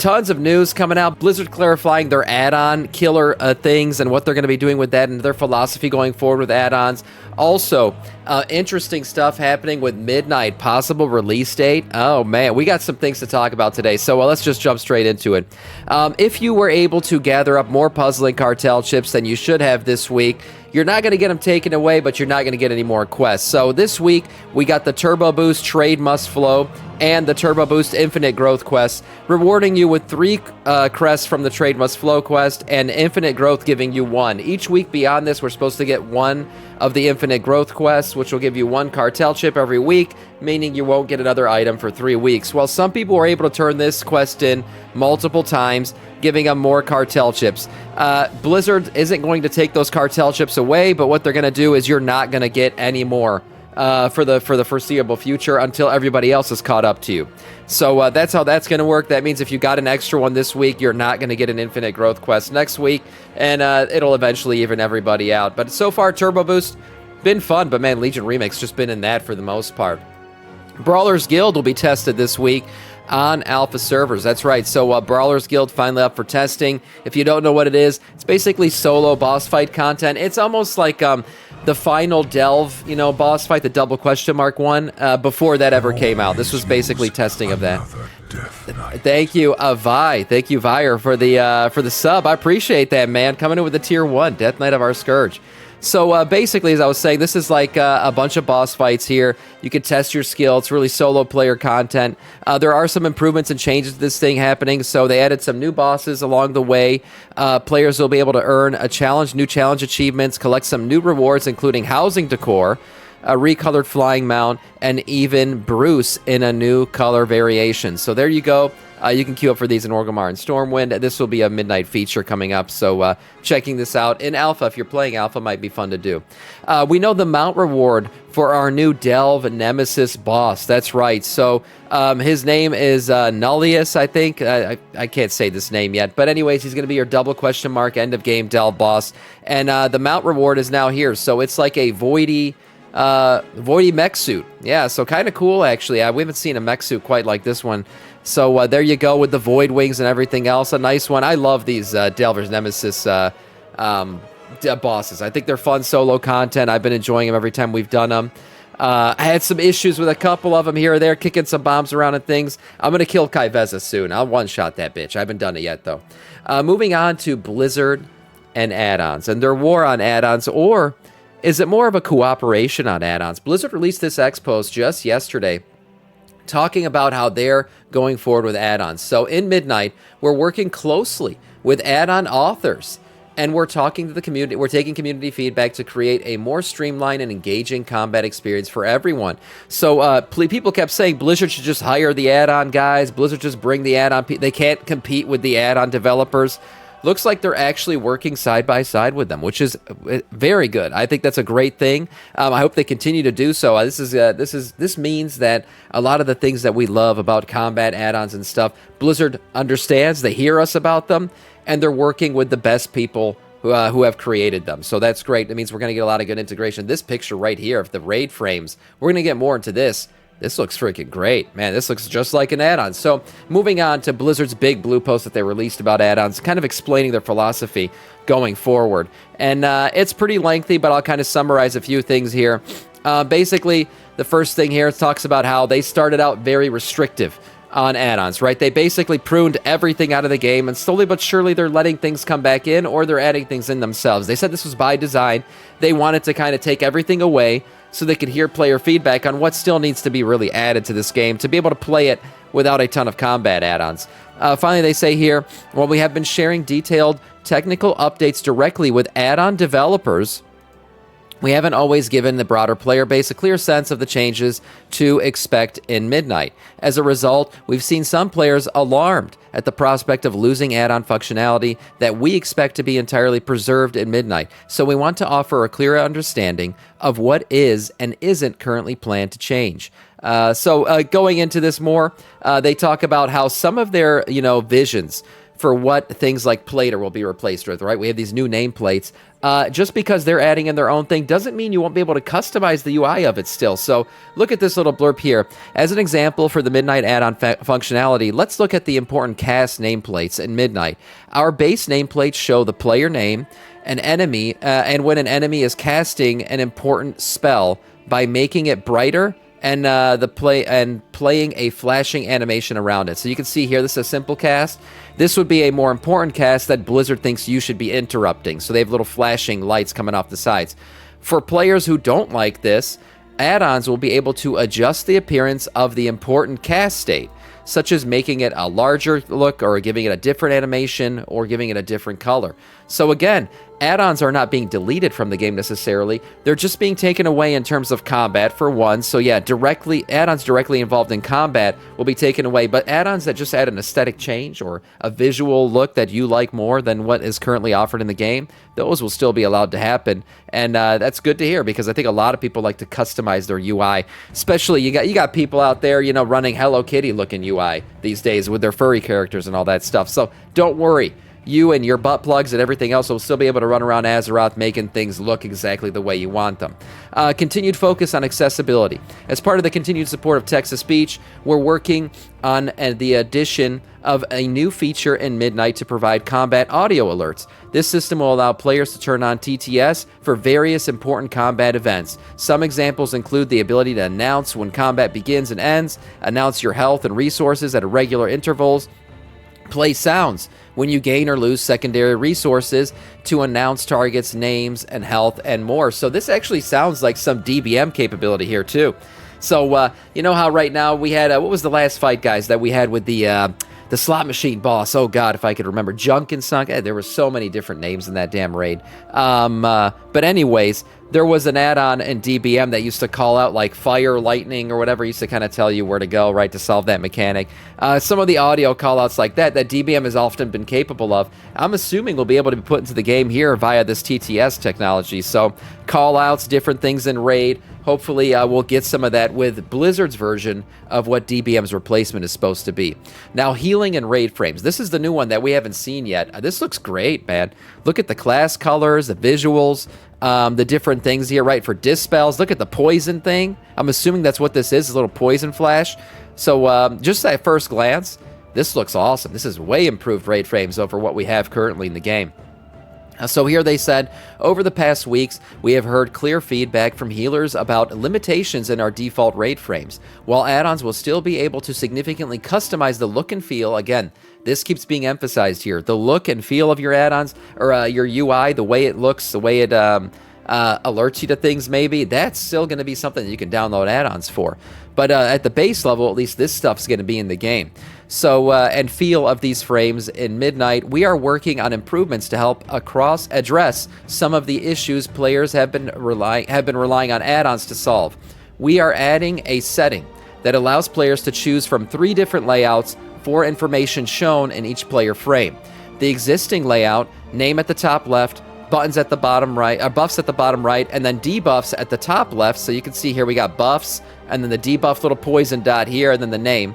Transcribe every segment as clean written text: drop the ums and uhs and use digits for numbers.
Tons of news coming out. Blizzard clarifying their add-on killer things and what they're going to be doing with that and their philosophy going forward with add-ons. Also, interesting stuff happening with Midnight, possible release date. Oh man, we got some things to talk about today, so let's just jump straight into it. If you were able to gather up more puzzling cartel chips than you should have this week, you're not going to get them taken away, but you're not going to get any more quests. So this week, we got the Turbo Boost Trade Must Flow and the Turbo Boost Infinite Growth quest, rewarding you with 3 crests from the Trade Must Flow quest and Infinite Growth giving you 1. Each week beyond this, we're supposed to get 1 of the Infinite Growth quests, which will give you 1 cartel chip every week, meaning you won't get another item for 3 weeks. Well, some people were able to turn this quest in multiple times, giving them more cartel chips. Blizzard isn't going to take those cartel chips away, but what they're going to do is you're not going to get any more for the foreseeable future until everybody else is caught up to you. So that's how that's going to work. That means if you got an extra one this week, you're not going to get an Infinite Growth quest next week, and it'll eventually even everybody out. But so far, Turbo Boost, been fun, but man, Legion Remix just been in that for the most part. Brawlers Guild will be tested this week on alpha servers. That's right. So Brawlers Guild finally up for testing. If you don't know what it is, it's basically solo boss fight content. It's almost like the final delve, boss fight, the double question mark one, before that ever came out. This was basically testing of that. Thank you, Vi. Thank you, Vire, for the sub. I appreciate that, man. Coming in with the tier 1, Death Knight of our Scourge. So basically, as I was saying, this is like a bunch of boss fights here. You can test your skill. It's really solo player content. There are some improvements and changes to this thing happening. So they added some new bosses along the way. Players will be able to earn new challenge achievements, collect some new rewards, including housing decor, a recolored flying mount, and even Bruce in a new color variation. So there you go. You can queue up for these in Orgrimmar and Stormwind. This will be a midnight feature coming up, so checking this out in Alpha, if you're playing Alpha, might be fun to do. We know the mount reward for our new Delve Nemesis boss. That's right. So his name is Nullius, I think. I can't say this name yet. But anyways, he's going to be your double question mark end of game Delve boss. And the mount reward is now here. So it's like a Voidy mech suit. Yeah, so kind of cool, actually. We haven't seen a mech suit quite like this one. So there you go with the Void Wings and everything else. A nice one. I love these Delver's Nemesis bosses. I think they're fun solo content. I've been enjoying them every time we've done them. I had some issues with a couple of them here or there, kicking some bombs around and things. I'm going to kill Kaiveza soon. I'll one-shot that bitch. I haven't done it yet, though. Moving on to Blizzard and add-ons and their war on add-ons, or is it more of a cooperation on add-ons? Blizzard released this X post just yesterday talking about how they're going forward with add-ons. So in Midnight, we're working closely with add-on authors, and we're talking to the community. We're taking community feedback to create a more streamlined and engaging combat experience for everyone. So people kept saying Blizzard should just hire the add-on guys. Blizzard just bring the add-on. They can't compete with the add-on developers. Looks like they're actually working side by side with them, which is very good. I think that's a great thing. I hope they continue to do so. This means that a lot of the things that we love about combat add-ons and stuff, Blizzard understands. They hear us about them, and they're working with the best people who have created them. So that's great. It means we're going to get a lot of good integration. This picture right here of the raid frames, we're going to get more into this. This looks freaking great. Man, this looks just like an add-on. So moving on to Blizzard's big blue post that they released about add-ons, kind of explaining their philosophy going forward. And it's pretty lengthy, but I'll kind of summarize a few things here. Basically, the first thing here talks about how they started out very restrictive on add-ons, right? They basically pruned everything out of the game, and slowly but surely they're letting things come back in, or they're adding things in themselves. They said this was by design. They wanted to kind of take everything away so they could hear player feedback on what still needs to be really added to this game to be able to play it without a ton of combat add-ons. Finally, they say here, while we have been sharing detailed technical updates directly with add-on developers, we haven't always given the broader player base a clear sense of the changes to expect in Midnight. As a result, we've seen some players alarmed at the prospect of losing add-on functionality that we expect to be entirely preserved in Midnight. So we want to offer a clearer understanding of what is and isn't currently planned to change. So going into this more, they talk about how some of their, visions for what things like Plater will be replaced with, right? We have these new nameplates. Just because they're adding in their own thing doesn't mean you won't be able to customize the UI of it still. So look at this little blurb here. As an example for the Midnight add-on functionality, let's look at the important cast nameplates in Midnight. Our base nameplates show the player name, an enemy, and when an enemy is casting an important spell by making it brighter and playing a flashing animation around it. So you can see here, this is a simple cast. This would be a more important cast that Blizzard thinks you should be interrupting. So they have little flashing lights coming off the sides. For players who don't like this, add-ons will be able to adjust the appearance of the important cast state, such as making it a larger look or giving it a different animation or giving it a different color. So again, add-ons are not being deleted from the game necessarily. They're just being taken away in terms of combat for one. So yeah, add-ons directly involved in combat will be taken away, but add-ons that just add an aesthetic change or a visual look that you like more than what is currently offered in the game, those will still be allowed to happen. And that's good to hear, because I think a lot of people like to customize their UI. Especially you got people out there, you know, running Hello Kitty looking UI these days with their furry characters and all that stuff. So don't worry. You and your butt plugs and everything else will still be able to run around Azeroth making things look exactly the way you want them. Continued focus on accessibility. As part of the continued support of text-to-speech, we're working on the addition of a new feature in Midnight to provide combat audio alerts. This system will allow players to turn on TTS for various important combat events. Some examples include the ability to announce when combat begins and ends, announce your health and resources at irregular intervals, play sounds when you gain or lose secondary resources to announce targets' names and health and more. So this actually sounds like some DBM capability here too. So you know how right now we had, what was the last fight, guys, that we had with the slot machine boss? Oh God, if I could remember. Junk and Sunk. There were so many different names in that damn raid. But anyways, there was an add-on in DBM that used to call out like fire, lightning, or whatever, used to kind of tell you where to go, right, to solve that mechanic. Some of the audio call-outs like that DBM has often been capable of, I'm assuming will be able to be put into the game here via this TTS technology. So call-outs, different things in raid. Hopefully we'll get some of that with Blizzard's version of what DBM's replacement is supposed to be. Now, healing and raid frames. This is the new one that we haven't seen yet. This looks great, man. Look at the class colors, the visuals, the different things here, right, for dispels. Look at the poison thing. I'm assuming that's what this is, a little poison flash. So just at first glance, this looks awesome. This is way improved raid frames over what we have currently in the game. So here they said, over the past weeks, we have heard clear feedback from healers about limitations in our default raid frames. While add-ons will still be able to significantly customize the look and feel, again, this keeps being emphasized here, the look and feel of your add-ons, or your UI, the way it looks, the way it alerts you to things maybe, that's still going to be something that you can download add-ons for. But at the base level, at least this stuff's going to be in the game. So, and feel of these frames in Midnight, we are working on improvements to help address some of the issues players have been relying on add-ons to solve. We are adding a setting that allows players to choose from 3 different layouts for information shown in each player frame. The existing layout, name at the top left, buttons at the bottom right, buffs at the bottom right, and then debuffs at the top left. So you can see here we got buffs, and then the debuff little poison dot here, and then the name.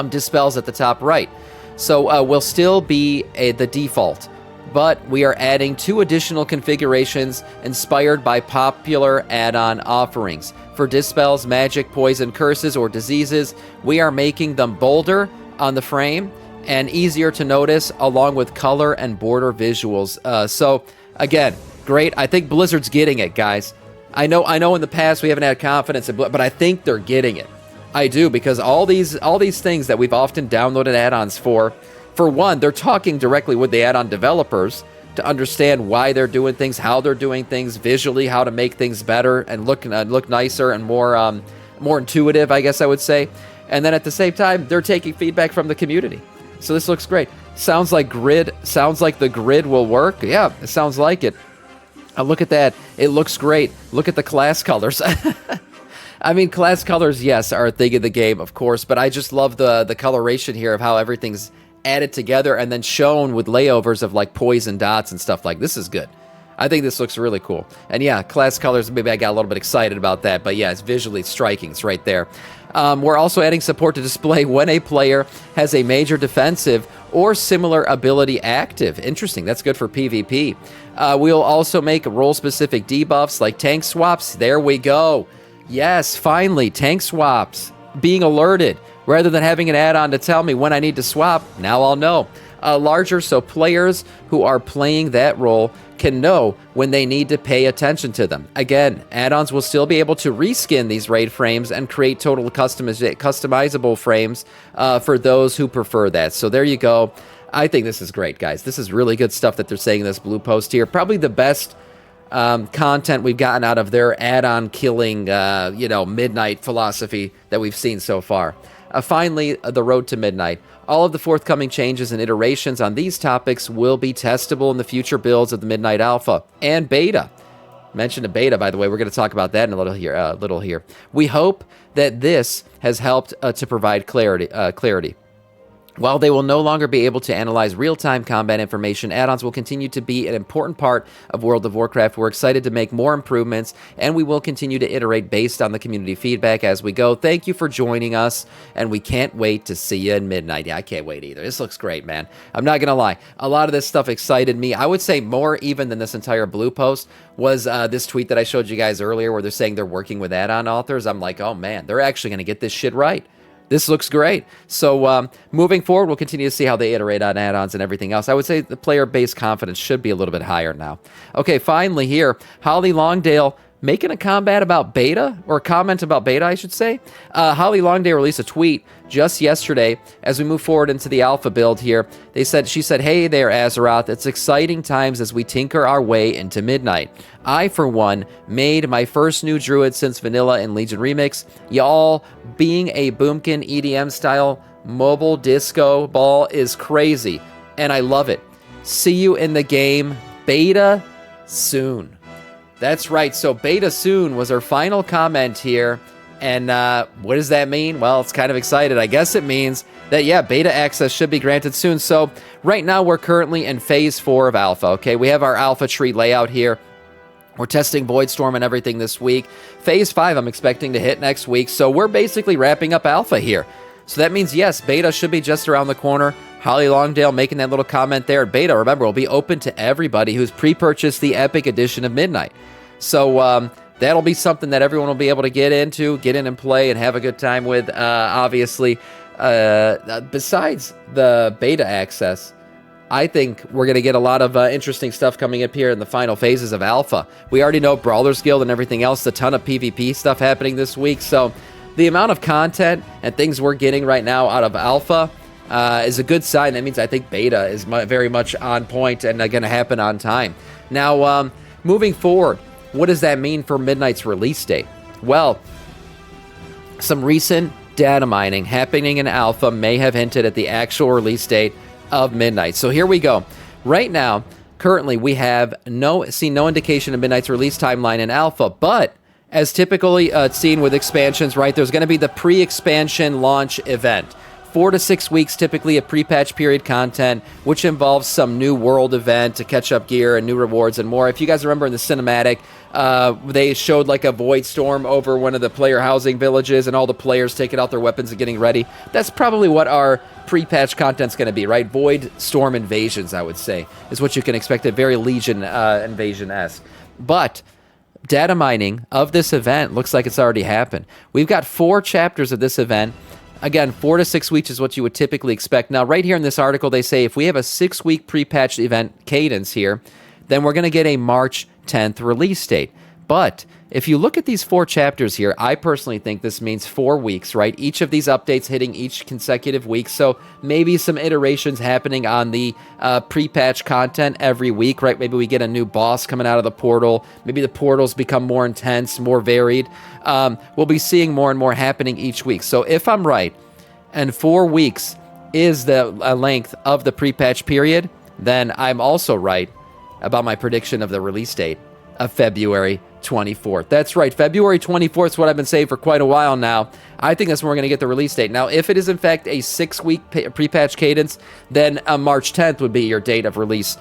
Dispels at the top right. So will still be the default, but we are adding 2 additional configurations inspired by popular add-on offerings. For dispels, magic, poison, curses, or diseases, we are making them bolder on the frame and easier to notice, along with color and border visuals. So again, great. I think Blizzard's getting it, guys. I know in the past we haven't had confidence in, but I think they're getting it. I do, because all these things that we've often downloaded add-ons for one, they're talking directly with the add-on developers to understand why they're doing things, how they're doing things, visually, how to make things better and look nicer and more intuitive, I guess I would say. And then at the same time, they're taking feedback from the community. So this looks great. Sounds like the grid will work. Yeah, it sounds like it. Look at that. It looks great. Look at the class colors. I mean, class colors, yes, are a thing in the game, of course, but I just love the coloration here of how everything's added together and then shown with layovers of like poison dots and stuff like this. Is good. I think this looks really cool. And yeah, class colors, maybe I got a little bit excited about that, but yeah, it's visually striking. It's right there. We're also adding support to display when a player has a major defensive or similar ability active. Interesting. That's good for PvP. We'll also make role-specific debuffs like tank swaps. There we go. Yes, finally, tank swaps. Being alerted. Rather than having an add-on to tell me when I need to swap, now I'll know. Larger, so players who are playing that role can know when they need to pay attention to them. Again, add-ons will still be able to reskin these raid frames and create total customizable frames for those who prefer that. So there you go. I think this is great, guys. This is really good stuff that they're saying in this blue post here. Probably the best content we've gotten out of their add-on killing, midnight philosophy that we've seen so far. Finally, the road to midnight. All of the forthcoming changes and iterations on these topics will be testable in the future builds of the Midnight Alpha and Beta. Mentioned a beta, by the way. We're going to talk about that in a little here. We hope that this has helped to provide clarity. While they will no longer be able to analyze real-time combat information, add-ons will continue to be an important part of World of Warcraft. We're excited to make more improvements, and we will continue to iterate based on the community feedback as we go. Thank you for joining us, and we can't wait to see you in midnight. Yeah, I can't wait either. This looks great, man. I'm not going to lie. A lot of this stuff excited me. I would say more even than this entire blue post was this tweet that I showed you guys earlier where they're saying they're working with add-on authors. I'm like, oh, man, they're actually going to get this shit right. This looks great. So moving forward, we'll continue to see how they iterate on add-ons and everything else. I would say the player base confidence should be a little bit higher now. Okay, finally here, Holly Longdale making a comment about beta, I should say. Holly Longdale released a tweet just yesterday as we move forward into the alpha build here. She said, "Hey there, Azeroth. It's exciting times as we tinker our way into midnight. I, for one, made my first new druid since Vanilla and Legion Remix. Y'all being a boomkin EDM style mobile disco ball is crazy, and I love it. See you in the game. Beta soon." That's right. So beta soon was our final comment here. And what does that mean? Well, it's kind of excited. I guess it means that, yeah, beta access should be granted soon. So right now we're currently in phase 4 of alpha. Okay, we have our alpha tree layout here. We're testing Voidstorm and everything this week. Phase 5 I'm expecting to hit next week. So we're basically wrapping up alpha here. So that means, yes, beta should be just around the corner. Holly Longdale making that little comment there. Beta, remember, will be open to everybody who's pre-purchased the Epic Edition of Midnight. So that'll be something that everyone will be able to get in and play and have a good time with. Obviously, besides the beta access, I think we're going to get a lot of interesting stuff coming up here in the final phases of alpha. We already know Brawlers Guild and everything else, a ton of PvP stuff happening this week. So the amount of content and things we're getting right now out of alpha is a good sign. That means I think beta is very much on point and going to happen on time. Now, moving forward, what does that mean for Midnight's release date? Well, some recent data mining happening in alpha may have hinted at the actual release date of Midnight. So here we go. Right now, currently, we have no indication of Midnight's release timeline in alpha, but as typically seen with expansions, right, there's going to be the pre-expansion launch event. 4 to 6 weeks, typically a pre-patch period content, which involves some new world event to catch up gear and new rewards and more. If you guys remember in the cinematic, they showed like a void storm over one of the player housing villages and all the players taking out their weapons and getting ready. That's probably what our pre-patch content's going to be, right? Void storm invasions, I would say, is what you can expect, a very Legion invasion-esque. But data mining of this event looks like it's already happened. We've got 4 chapters of this event. Again, 4 to 6 weeks is what you would typically expect. Now, right here in this article, they say if we have a 6-week pre-patch event cadence here, then we're going to get a March 10th release date. But if you look at these 4 chapters here, I personally think this means 4 weeks, right? Each of these updates hitting each consecutive week. So maybe some iterations happening on the pre-patch content every week, right? Maybe we get a new boss coming out of the portal. Maybe the portals become more intense, more varied. We'll be seeing more and more happening each week. So if I'm right, and 4 weeks is the length of the pre-patch period, then I'm also right about my prediction of the release date of February 24th. That's right, February 24th is what I've been saying for quite a while now. I think that's when we're going to get the release date. Now, if it is in fact a 6-week pre-patch cadence, then March 10th would be your date of release.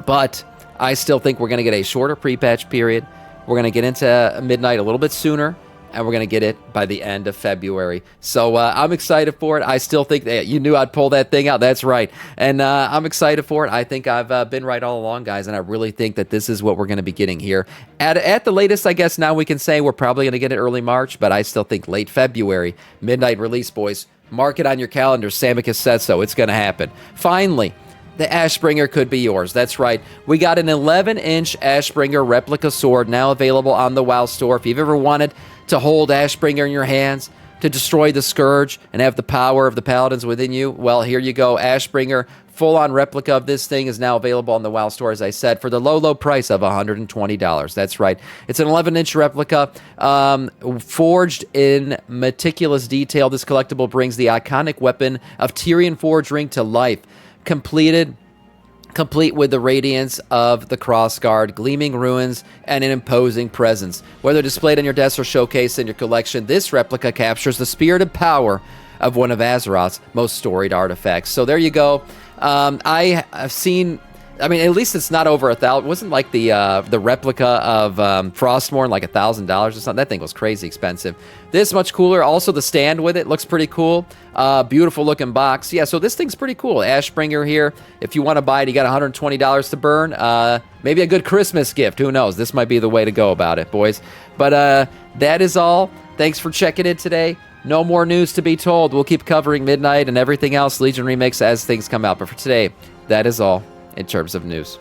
But I still think we're going to get a shorter pre-patch period. We're going to get into Midnight a little bit sooner. and we're going to get it by the end of February. So I'm excited for it. I still think that you knew I'd pull that thing out. That's right. And I'm excited for it. I think I've been right all along, guys, and I really think that this is what we're going to be getting here. At the latest, I guess now we can say we're probably going to get it early March, but I still think late February, midnight release, boys. Mark it on your calendar. Samiccus says so. It's going to happen. Finally, the Ashbringer could be yours. That's right. We got an 11-inch Ashbringer replica sword now available on the WoW store. If you've ever wanted to hold Ashbringer in your hands, to destroy the Scourge and have the power of the Paladins within you, well, here you go. Ashbringer, full-on replica of this thing is now available on the WoW store, as I said, for the low, low price of $120. That's right. It's an 11-inch replica, forged in meticulous detail. This collectible brings the iconic weapon of Tyrion Forge Ring to life. Complete with the radiance of the crossguard, gleaming ruins, and an imposing presence. Whether displayed on your desk or showcased in your collection, this replica captures the spirit and power of one of Azeroth's most storied artifacts. So there you go. I have seen... I mean, at least it's not over $1,000. It wasn't like the replica of Frostmourne, like $1,000 or something. That thing was crazy expensive. This much cooler. Also, the stand with it looks pretty cool. Beautiful looking box. Yeah, so this thing's pretty cool. Ashbringer here. If you want to buy it, you got $120 to burn. Maybe a good Christmas gift. Who knows? This might be the way to go about it, boys. But that is all. Thanks for checking in today. No more news to be told. We'll keep covering Midnight and everything else Legion Remix as things come out. But for today, that is all in terms of news.